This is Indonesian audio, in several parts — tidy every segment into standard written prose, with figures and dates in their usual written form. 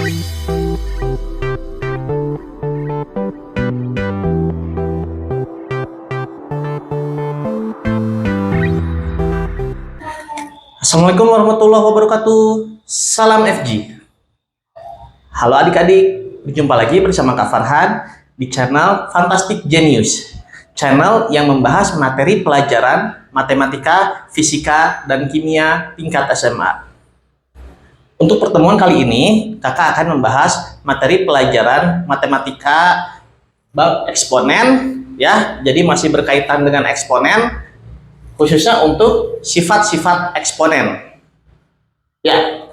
Assalamualaikum warahmatullahi wabarakatuh. Salam FG. Halo adik-adik, berjumpa lagi bersama Kak Farhan di channel Fantastic Genius, channel yang membahas materi pelajaran matematika, fisika, dan kimia tingkat SMA. Untuk pertemuan kali ini, kakak akan membahas materi pelajaran matematika bab eksponen, ya. Jadi masih berkaitan dengan eksponen, khususnya untuk sifat-sifat eksponen. Ya,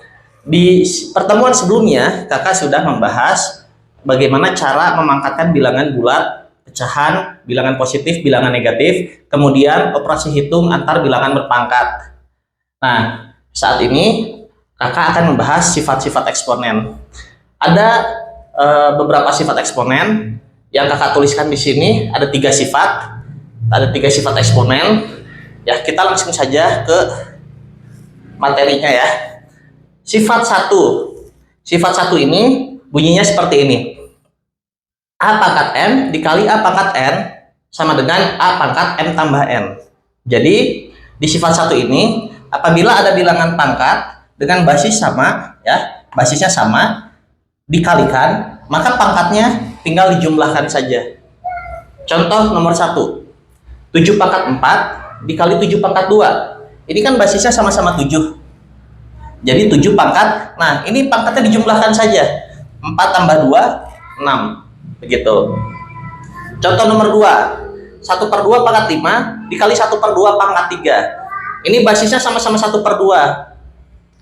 di pertemuan sebelumnya kakak sudah membahas bagaimana cara memangkatkan bilangan bulat, pecahan, bilangan positif, bilangan negatif, kemudian operasi hitung antar bilangan berpangkat. Nah, saat ini kakak akan membahas sifat-sifat eksponen. Ada beberapa sifat eksponen yang kakak tuliskan di sini. Ada tiga sifat eksponen. Ya, kita langsung saja ke materinya ya. Sifat 1. Sifat 1 ini bunyinya seperti ini. A pangkat N dikali A pangkat N sama dengan A pangkat M tambah N. Jadi, di sifat 1 ini, apabila ada bilangan pangkat dengan basis sama, ya, basisnya sama, dikalikan, maka pangkatnya tinggal dijumlahkan saja. Contoh nomor 1. 7 pangkat 4 dikali 7 pangkat 2. Ini kan basisnya sama-sama 7. Jadi 7 pangkat. Nah, ini pangkatnya dijumlahkan saja. 4 tambah 2, 6. Begitu. Contoh nomor 2. 1/2 pangkat 5 dikali 1/2 pangkat 3. Ini basisnya sama-sama 1/2.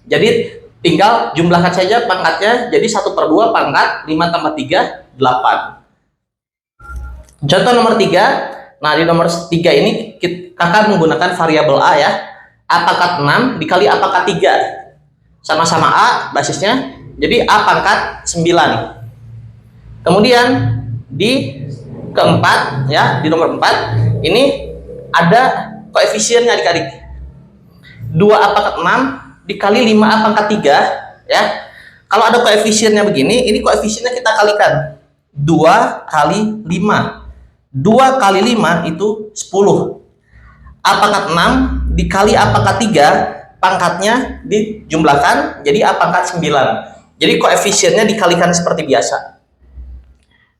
Jadi tinggal jumlahkan saja pangkatnya. Jadi 1/2 pangkat 5 tambah 3, 8. Contoh nomor 3. Nah, di nomor 3 ini kakak menggunakan variabel A ya. A pangkat 6 dikali A pangkat 3. Sama-sama A basisnya. Jadi A pangkat 9. Kemudian di keempat ya, di nomor 4 ini ada koefisiennya adik-adik. 2A pangkat 6 dikali 5A pangkat 3 ya. Kalau ada koefisiennya begini, ini koefisiennya kita kalikan. 2 kali 5. 2 kali 5 itu 10. A pangkat 6 dikali A pangkat 3, pangkatnya dijumlahkan jadi A pangkat 9. Jadi koefisiennya dikalikan seperti biasa.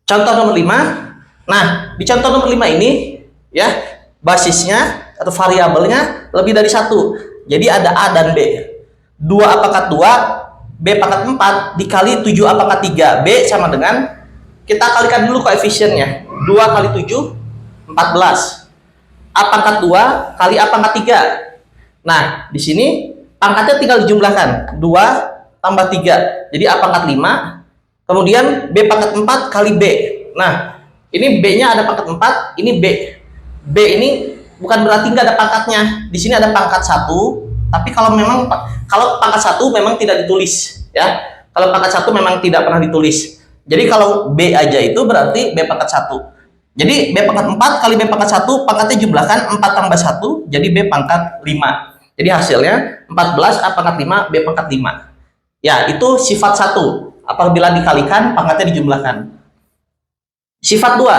Contoh nomor 5. Nah, di contoh nomor 5 ini ya, basisnya atau variabelnya lebih dari 1. Jadi ada A dan B. 2A pangkat 2, B pangkat 4 dikali 7A pangkat 3. B sama dengan, kita kalikan dulu koefisiennya. 2 kali 7, 14. A pangkat 2 kali A pangkat 3. Nah, di sini pangkatnya tinggal dijumlahkan. 2 tambah 3. Jadi A pangkat 5. Kemudian B pangkat 4 kali B. Nah, ini B-nya ada pangkat 4, ini B. B ini bukan berarti nggak ada pangkatnya. Di sini ada pangkat 1, tapi kalau pangkat 1 memang tidak ditulis, ya. Kalau pangkat 1 memang tidak pernah ditulis. Jadi kalau B aja itu berarti B pangkat 1. Jadi B pangkat 4 kali B pangkat 1, pangkatnya jumlahkan 4 tambah 1, jadi B pangkat 5. Jadi hasilnya 14 A pangkat 5, B pangkat 5. Ya, itu sifat 1. Apabila dikalikan, pangkatnya dijumlahkan. Sifat 2.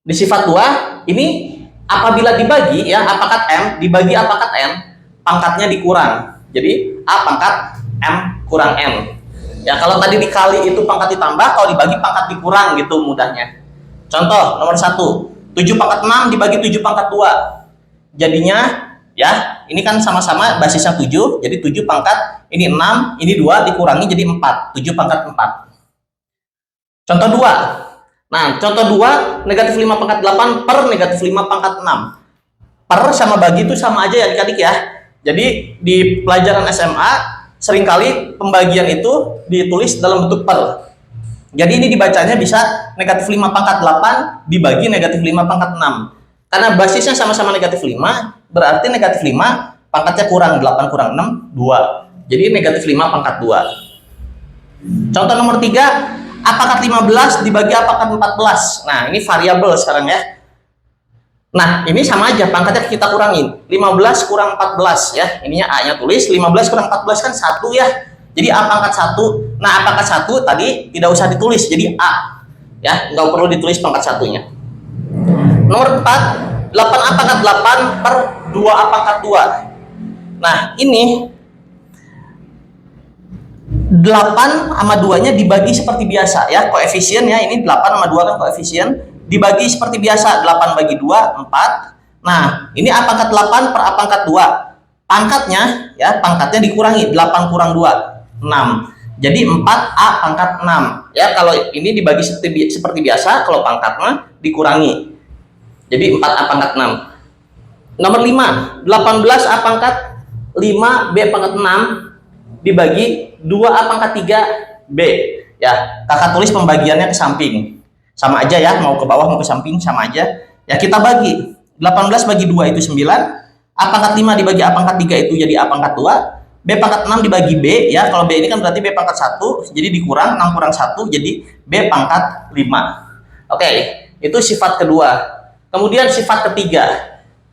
Di sifat 2, ini apabila dibagi, ya, A pangkat M dibagi A pangkat N, pangkatnya dikurang. Jadi A pangkat M kurang N. Ya, kalau tadi dikali itu pangkat ditambah, kalau dibagi pangkat dikurang gitu mudahnya. Contoh nomor 1. 7 pangkat 6 dibagi 7 pangkat 2. Jadinya ya, ini kan sama-sama basisnya 7, jadi 7 pangkat, ini 6, ini 2 dikurangi jadi 4. 7 pangkat 4. Contoh 2. Nah, contoh 2, negatif 5 pangkat 8 per negatif 5 pangkat 6. Per sama bagi itu sama aja ya adik-adik ya. Jadi di pelajaran SMA seringkali pembagian itu ditulis dalam bentuk per. Jadi ini dibacanya bisa negatif 5 pangkat 8 dibagi negatif 5 pangkat 6. Karena basisnya sama-sama negatif 5, berarti negatif 5 pangkatnya kurang 8 kurang 6, 2. Jadi negatif 5 pangkat 2. Contoh nomor 3, A pangkat 15 dibagi A pangkat 14. Nah, ini variabel sekarang ya. Nah, ini sama aja, pangkatnya kita kurangin. 15 kurang 14 ya. Ininya A-nya tulis, 15 kurang 14 kan 1 ya. Jadi A pangkat 1, Nah, A pangkat 1 tadi tidak usah ditulis, jadi A. Ya, nggak perlu ditulis pangkat satunya. Nomor 4, 8A pangkat 8 per 2A pangkat 2. Nah, ini 8 sama 2-nya dibagi seperti biasa ya, koefisiennya ini 8 sama 2 kan koefisien, dibagi seperti biasa, 8 bagi 2, 4. Nah, ini A pangkat 8 per A pangkat 2. Pangkatnya ya, pangkatnya dikurangi, 8 kurang 2, 6. Jadi 4A pangkat 6. Ya, kalau ini dibagi seperti biasa, kalau pangkatnya dikurangi. Jadi 4A pangkat 6. Nomor 5, 18A pangkat 5B pangkat 6 dibagi 2A pangkat 3B. Ya, kakak tulis pembagiannya ke samping. Sama aja ya, mau ke bawah mau ke samping sama aja. Ya, kita bagi. 18 bagi 2 itu 9. A pangkat 5 dibagi A pangkat 3 itu jadi A pangkat 2. B pangkat 6 dibagi B, ya kalau B ini kan berarti B pangkat 1, jadi dikurang 6 kurang 1 jadi B pangkat 5. Oke, itu sifat kedua. Kemudian sifat ketiga.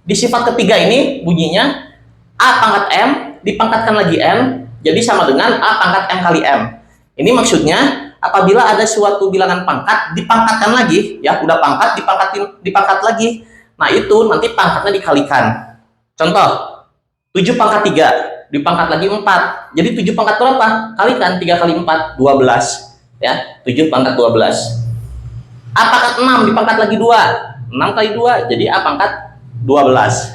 Di sifat ketiga ini bunyinya A pangkat M dipangkatkan lagi M, jadi sama dengan A pangkat M kali M. Ini maksudnya apabila ada suatu bilangan pangkat dipangkatkan lagi, ya udah pangkat dipangkat lagi. Nah, itu nanti pangkatnya dikalikan. Contoh, 7 pangkat 3 dipangkat lagi 4. Jadi 7 pangkat berapa? Kalikan 3 kali 4, 12. Ya, 7 pangkat 12. A pangkat 6 dipangkat lagi 2. 6 kali 2, jadi A pangkat 12.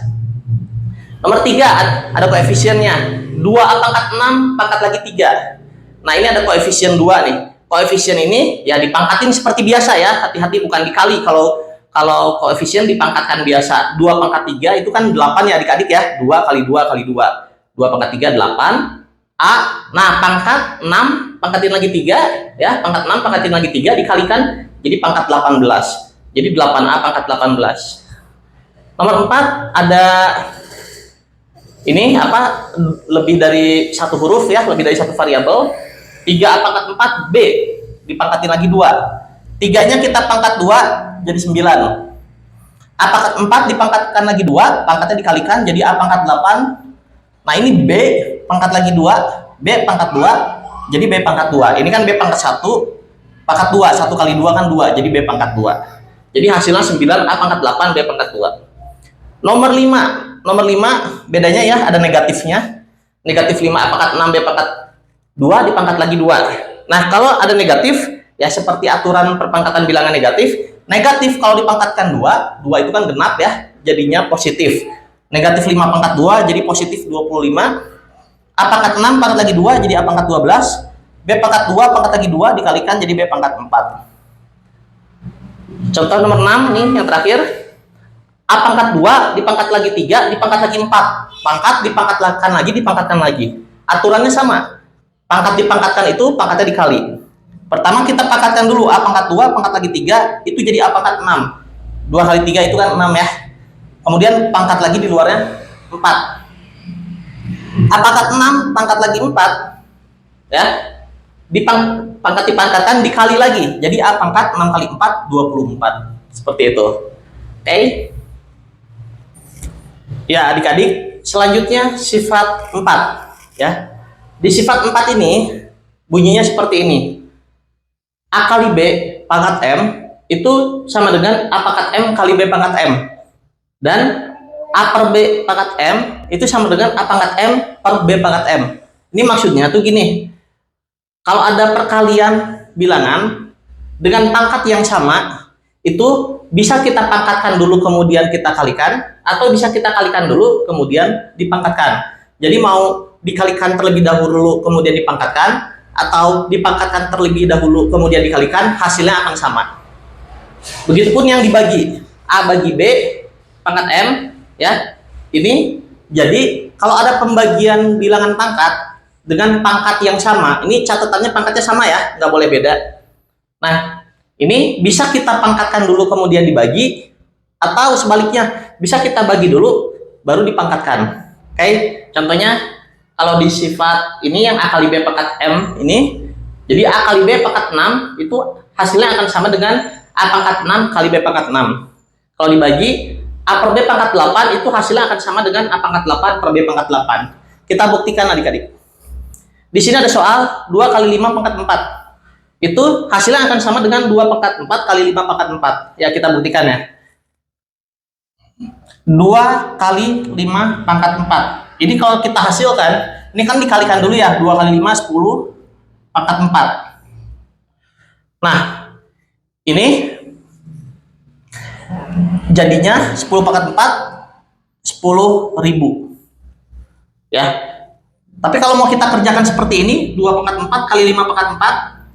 Nomor 3, ada koefisiennya. 2A pangkat 6 pangkat lagi 3. Nah, ini ada koefisien 2 nih. Koefisien ini ya dipangkatin seperti biasa ya. Hati-hati bukan dikali. Kalau koefisien dipangkatkan biasa. 2 pangkat 3 itu kan 8 ya adik-adik ya. 2 kali 2 kali 2. 2 pangkat 3, 8. A, nah pangkat 6, pangkatin lagi 3. Ya, pangkat 6, pangkatin lagi 3, dikalikan jadi pangkat 18. Jadi 8A pangkat 18. Nomor 4, ada ini apa, lebih dari satu huruf ya, lebih dari satu variabel. 3A pangkat 4, B, dipangkatin lagi 2. 3-nya kita pangkat 2, jadi 9. A pangkat 4 dipangkatkan lagi 2, pangkatnya dikalikan jadi A pangkat 8. Nah, ini B pangkat lagi 2, B pangkat 2, jadi B pangkat 2. Ini kan B pangkat 1, pangkat 2, 1 kali 2 kan 2, jadi B pangkat 2. Jadi hasilnya 9, A pangkat 8, B pangkat 2. Nomor 5 bedanya ya, ada negatifnya. Negatif 5, A pangkat 6, B pangkat 2, dipangkat lagi 2. Nah, kalau ada negatif, ya seperti aturan perpangkatan bilangan negatif. Negatif kalau dipangkatkan 2, 2 itu kan genap ya, jadinya positif. Negatif 5 pangkat 2 jadi positif 25. A pangkat 6 pangkat lagi 2 jadi A pangkat 12. B pangkat 2 pangkat lagi 2 dikalikan jadi B pangkat 4. Contoh nomor 6 nih yang terakhir. A pangkat 2 dipangkat lagi 3 dipangkat lagi 4. Pangkat dipangkatkan lagi. Aturannya sama. Pangkat dipangkatkan itu pangkatnya dikali. Pertama kita pangkatkan dulu A pangkat 2 pangkat lagi 3 itu jadi A pangkat 6. 2 kali 3 itu kan 6 ya. Kemudian pangkat lagi di luarnya 4. A pangkat 6 pangkat lagi 4 ya. Pangkat dipangkatkan dikali lagi. Jadi A pangkat 6 kali 4 24. Seperti itu. Oke. Ya, adik-adik, selanjutnya sifat 4 ya. Di sifat 4 ini bunyinya seperti ini. A kali B pangkat M itu sama dengan A pangkat M kali B pangkat M. Dan A per B pangkat M itu sama dengan A pangkat M per B pangkat M. Ini maksudnya tuh gini. Kalau ada perkalian bilangan dengan pangkat yang sama, itu bisa kita pangkatkan dulu kemudian kita kalikan, atau bisa kita kalikan dulu kemudian dipangkatkan. Jadi mau dikalikan terlebih dahulu kemudian dipangkatkan, atau dipangkatkan terlebih dahulu kemudian dikalikan, hasilnya akan sama. Begitupun yang dibagi, A bagi B pangkat M ya. Ini jadi kalau ada pembagian bilangan pangkat dengan pangkat yang sama, ini catatannya pangkatnya sama ya, nggak boleh beda. Nah, ini bisa kita pangkatkan dulu kemudian dibagi, atau sebaliknya bisa kita bagi dulu baru dipangkatkan. Oke, contohnya kalau di sifat ini yang A kali B pangkat M ini, jadi A kali B pangkat 6 itu hasilnya akan sama dengan A pangkat 6 kali B pangkat 6. Kalau dibagi A per B pangkat 8 itu hasilnya akan sama dengan A pangkat 8 per B pangkat 8. Kita buktikan adik-adik. Di sini ada soal 2 kali 5 pangkat 4. Itu hasilnya akan sama dengan 2 pangkat 4 kali 5 pangkat 4. Ya, kita buktikan ya. 2 kali 5 pangkat 4. Ini kalau kita hasilkan, ini kan dikalikan dulu ya. 2 kali 5, 10 pangkat 4. Nah, ini jadinya 10 pangkat 4, 10.000. Ya. Tapi kalau mau kita kerjakan seperti ini, 2 pangkat 4 kali 5 pangkat 4.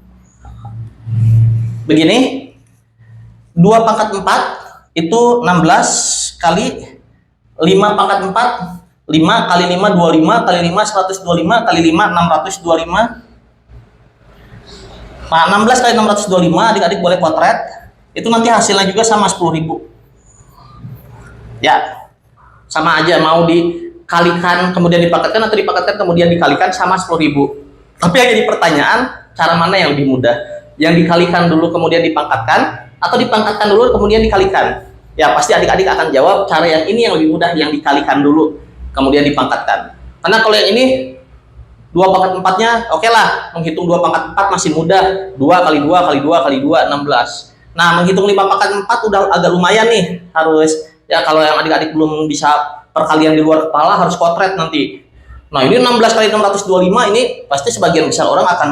Begini. 2 pangkat 4 itu 16 kali 5 pangkat 4. 5 kali 5, 25 kali 5, 125 kali 5, 625. Nah, 16 kali 625, adik-adik boleh potret. Itu nanti hasilnya juga sama 10.000. Ya, sama aja, mau dikalikan kemudian dipangkatkan atau dipangkatkan kemudian dikalikan sama 10.000. Tapi yang jadi pertanyaan, cara mana yang lebih mudah? Yang dikalikan dulu kemudian dipangkatkan, atau dipangkatkan dulu kemudian dikalikan? Ya, pasti adik-adik akan jawab cara yang ini yang lebih mudah, yang dikalikan dulu kemudian dipangkatkan. Karena kalau yang ini 2 pangkat 4-nya oke lah, menghitung 2 pangkat 4 masih mudah. 2 kali 2 kali 2 kali 2, 16. Nah, menghitung 5 pangkat 4 udah agak lumayan nih. Harus, ya kalau yang adik-adik belum bisa perkalian di luar kepala, harus potret nanti. Nah, ini 16 kali 625, ini pasti sebagian besar orang akan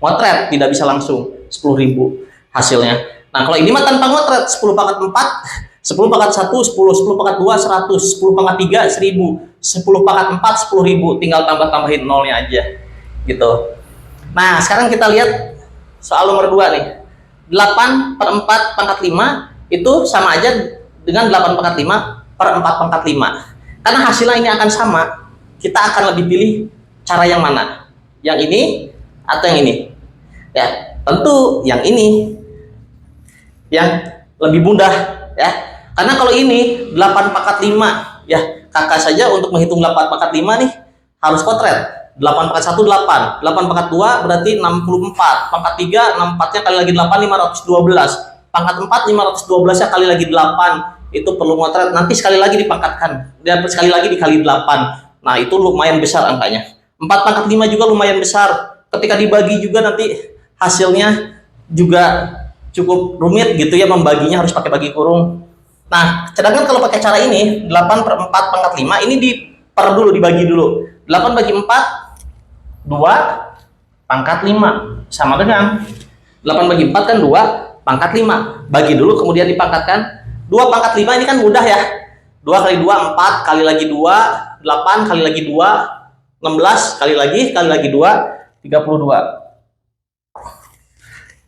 potret, tidak bisa langsung 10.000 hasilnya. Nah, kalau ini mah tanpa potret, 10 pangkat 4, 10 pangkat 1, 10, 10 pangkat 2, 100, 10 pangkat 3, 1000, 10 pangkat 4, 10.000, tinggal tambah-tambahin nolnya aja, gitu. Nah, sekarang kita lihat soal nomor 2 nih. 8 per 4 pangkat 5, itu sama aja dengan 8 pangkat 5 per 4 pangkat 5. Karena hasilnya ini akan sama, kita akan lebih pilih cara yang mana? Yang ini atau yang ini? Ya, tentu yang ini. Yang lebih mudah, ya. Karena kalau ini 8 pangkat 5, ya, kakak saja untuk menghitung 8 pangkat 5 nih harus potret. 8 pangkat 1 8, 8 pangkat 2 berarti 64, pangkat 3 64-nya kali lagi 8 512, pangkat 4 512-nya kali lagi 8, itu perlu potret. Nanti sekali lagi dipangkatkan, dan sekali lagi dikali 8. Nah, itu lumayan besar angkanya. 4 pangkat 5 juga lumayan besar. Ketika dibagi juga nanti hasilnya juga cukup rumit gitu ya, membaginya harus pakai bagi kurung. Nah, sedangkan kalau pakai cara ini, 8 per 4 pangkat 5, ini dibagi dulu. 8 bagi 4, 2 pangkat 5. Sama dengan 8 bagi 4 kan 2 pangkat 5. Bagi dulu kemudian dipangkatkan. 2 pangkat 5 ini kan mudah ya. 2 kali 2, 4, kali lagi 2, 8, kali lagi 2, 16, kali lagi 2, 32.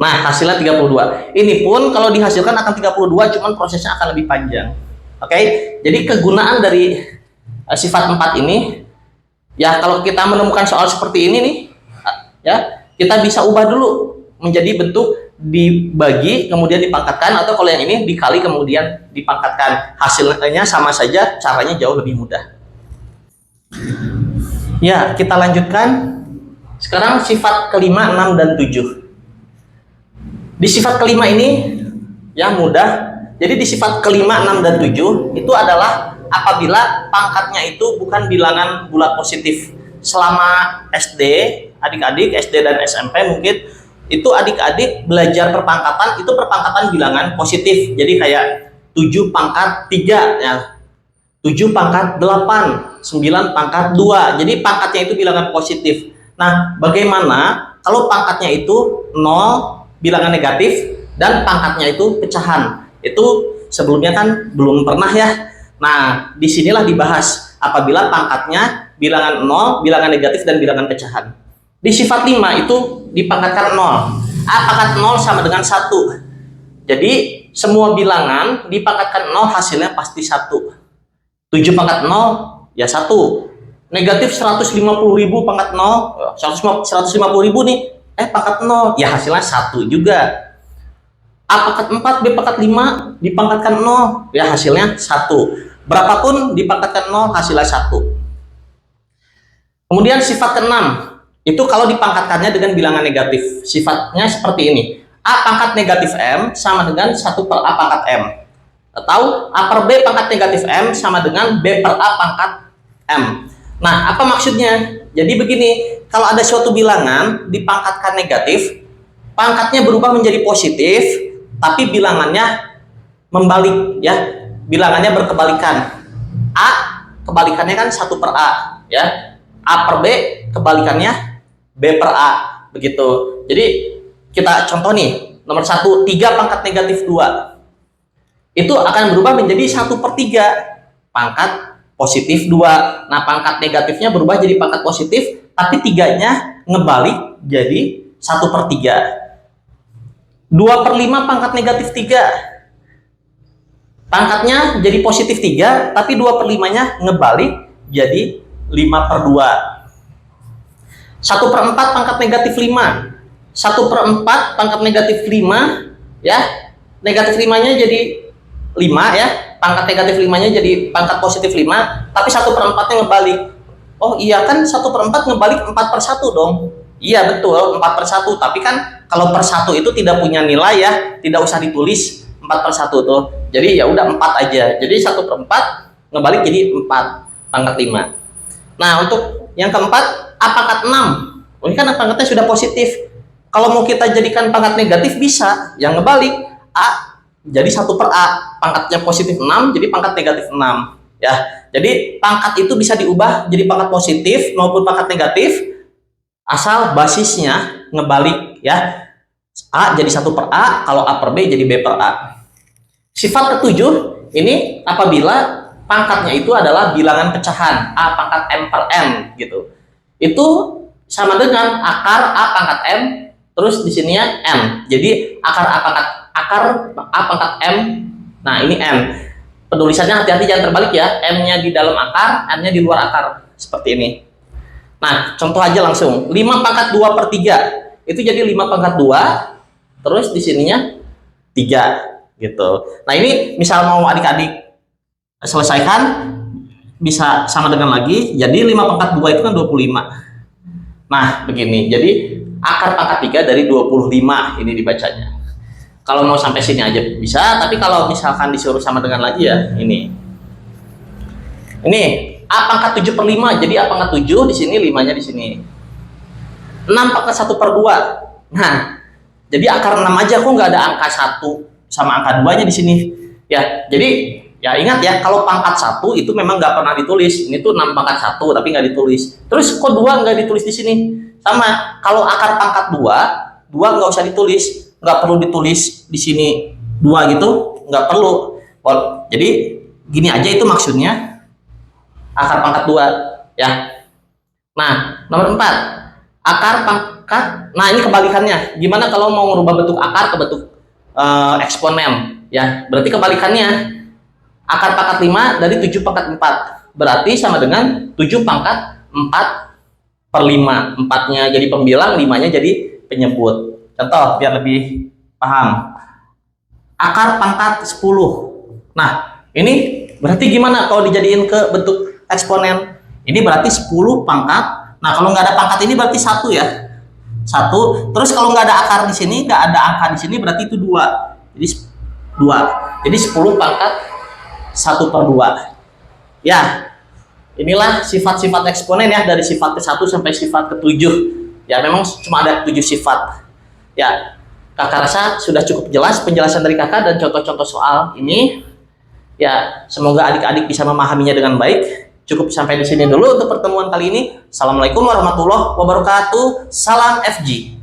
Nah, hasilnya 32. Ini pun kalau dihasilkan akan 32, cuman prosesnya akan lebih panjang. Oke? Jadi kegunaan dari sifat 4 ini, ya kalau kita menemukan soal seperti ini nih, ya, kita bisa ubah dulu menjadi bentuk dibagi kemudian dipangkatkan, atau kalau yang ini dikali kemudian dipangkatkan. Hasilnya sama saja, caranya jauh lebih mudah. Ya, kita lanjutkan. Sekarang sifat kelima, 6 dan 7. Di sifat kelima ini ya mudah. Jadi di sifat kelima, 6 dan 7 itu adalah apabila pangkatnya itu bukan bilangan bulat positif. Selama SD, adik-adik SD dan SMP mungkin itu adik-adik belajar perpangkatan, itu perpangkatan bilangan positif. Jadi kayak 7 pangkat 3 ya. 7 pangkat 8, 9 pangkat 2. Jadi pangkatnya itu bilangan positif. Nah, bagaimana kalau pangkatnya itu 0, bilangan negatif, dan pangkatnya itu pecahan? Itu sebelumnya kan belum pernah ya. Nah, disinilah dibahas apabila pangkatnya bilangan 0, bilangan negatif, dan bilangan pecahan. Di sifat 5 itu dipangkatkan 0. Pangkat 0 sama dengan 1. Jadi semua bilangan dipangkatkan 0 hasilnya pasti 1. 7 pangkat 0 ya 1. Negatif 150.000 pangkat 0, 150.000 nih. Pangkat 0, ya hasilnya 1 juga. A pangkat 4, B pangkat 5 dipangkatkan 0, ya hasilnya 1. Berapapun dipangkatkan 0, hasilnya 1. Kemudian sifat ke-6, itu kalau dipangkatkannya dengan bilangan negatif. Sifatnya seperti ini. A pangkat negatif M sama dengan 1 per A pangkat M. Atau A per B pangkat negatif M sama dengan B per A pangkat M. Nah, apa maksudnya? Jadi begini, kalau ada suatu bilangan dipangkatkan negatif, pangkatnya berubah menjadi positif, tapi bilangannya membalik ya. Bilangannya berkebalikan. A kebalikannya kan 1 per A ya. A per B kebalikannya B per A begitu. Jadi kita contoh nih, nomor 1, 3 pangkat negatif 2. Itu akan berubah menjadi 1 per 3 pangkat positif 2. Nah, pangkat negatifnya berubah jadi pangkat positif, tapi 3-nya ngebalik jadi 1 per 3. 2 per 5 pangkat negatif 3. Pangkatnya jadi positif 3, tapi 2 per 5-nya ngebalik jadi 5 per 2. 1 per 4 pangkat negatif 5. 1 per 4 pangkat negatif 5, ya. Negatif 5-nya jadi 5 ya. Pangkat negatif 5-nya jadi pangkat positif 5, tapi 1 per 4-nya ngebalik. Oh iya kan 1 per 4 ngebalik 4 per 1 dong. Iya betul, 4 per 1, tapi kan kalau per 1 itu tidak punya nilai ya, tidak usah ditulis 4 per 1 tuh. Jadi ya udah 4 aja. Jadi 1 per 4 ngebalik jadi 4 pangkat 5. Nah, untuk yang keempat, A pangkat 6. Oh, ini kan pangkatnya sudah positif. Kalau mau kita jadikan pangkat negatif bisa, yang ngebalik A jadi 1 per A, pangkatnya positif 6 jadi pangkat negatif 6 ya. Jadi pangkat itu bisa diubah jadi pangkat positif maupun pangkat negatif asal basisnya ngebalik ya. A jadi 1 per A, kalau A per B jadi B per A. Sifat ketujuh ini apabila pangkatnya itu adalah bilangan pecahan A pangkat M per N gitu. Itu sama dengan akar A pangkat M terus di sininya M. Jadi akar A pangkat M. Nah, ini M. Penulisannya hati-hati jangan terbalik ya. M-nya di dalam akar, M-nya di luar akar. Seperti ini. Nah, contoh aja langsung. 5 pangkat 2 per 3. Itu jadi 5 pangkat 2. Terus di sininya 3. Gitu. Nah, ini misal mau adik-adik selesaikan, bisa sama dengan lagi. Jadi 5 pangkat 2 itu kan 25. Nah, begini. Jadi akar pangkat 3 dari 25 ini dibacanya. Kalau mau sampai sini aja bisa, tapi kalau misalkan disuruh sama dengan lagi ya ini. Ini A pangkat 7 per 5, jadi A pangkat 7 di sini, 5-nya di sini. 6 pangkat 1 per 2. Nah, jadi akar 6 aja, kok nggak ada angka 1 sama angka 2-nya di sini. Ya, jadi ya ingat ya, kalau pangkat 1 itu memang nggak pernah ditulis. Ini tuh 6 pangkat 1 tapi nggak ditulis. Terus kok 2 nggak ditulis di sini? Sama, kalau akar pangkat 2 nggak usah ditulis. Nggak perlu ditulis di sini 2 gitu, nggak perlu. Jadi gini aja itu maksudnya akar pangkat 2 ya. Nah, nomor 4 akar pangkat. Nah, ini kebalikannya. Gimana kalau mau merubah bentuk akar ke bentuk eksponen ya? Berarti kebalikannya akar pangkat 5 dari 7 pangkat 4 berarti sama dengan 7 pangkat 4 per 5. 4-nya jadi pembilang, 5-nya jadi penyebut. Contoh biar lebih paham. Akar pangkat 10. Nah, ini berarti gimana kalau dijadiin ke bentuk eksponen? Ini berarti 10 pangkat. Nah, kalau nggak ada pangkat ini berarti 1 ya. 1. Terus kalau nggak ada akar di sini, nggak ada angka di sini, berarti itu 2. Jadi 2. Jadi 10 pangkat 1 per 2. Ya, inilah sifat-sifat eksponen ya, dari sifat ke-1 sampai sifat ke-7. Ya, memang cuma ada 7 sifat. Ya, kakak rasa sudah cukup jelas penjelasan dari kakak dan contoh-contoh soal ini. Ya, semoga adik-adik bisa memahaminya dengan baik. Cukup sampai di sini dulu untuk pertemuan kali ini. Assalamualaikum warahmatullahi wabarakatuh. Salam FG.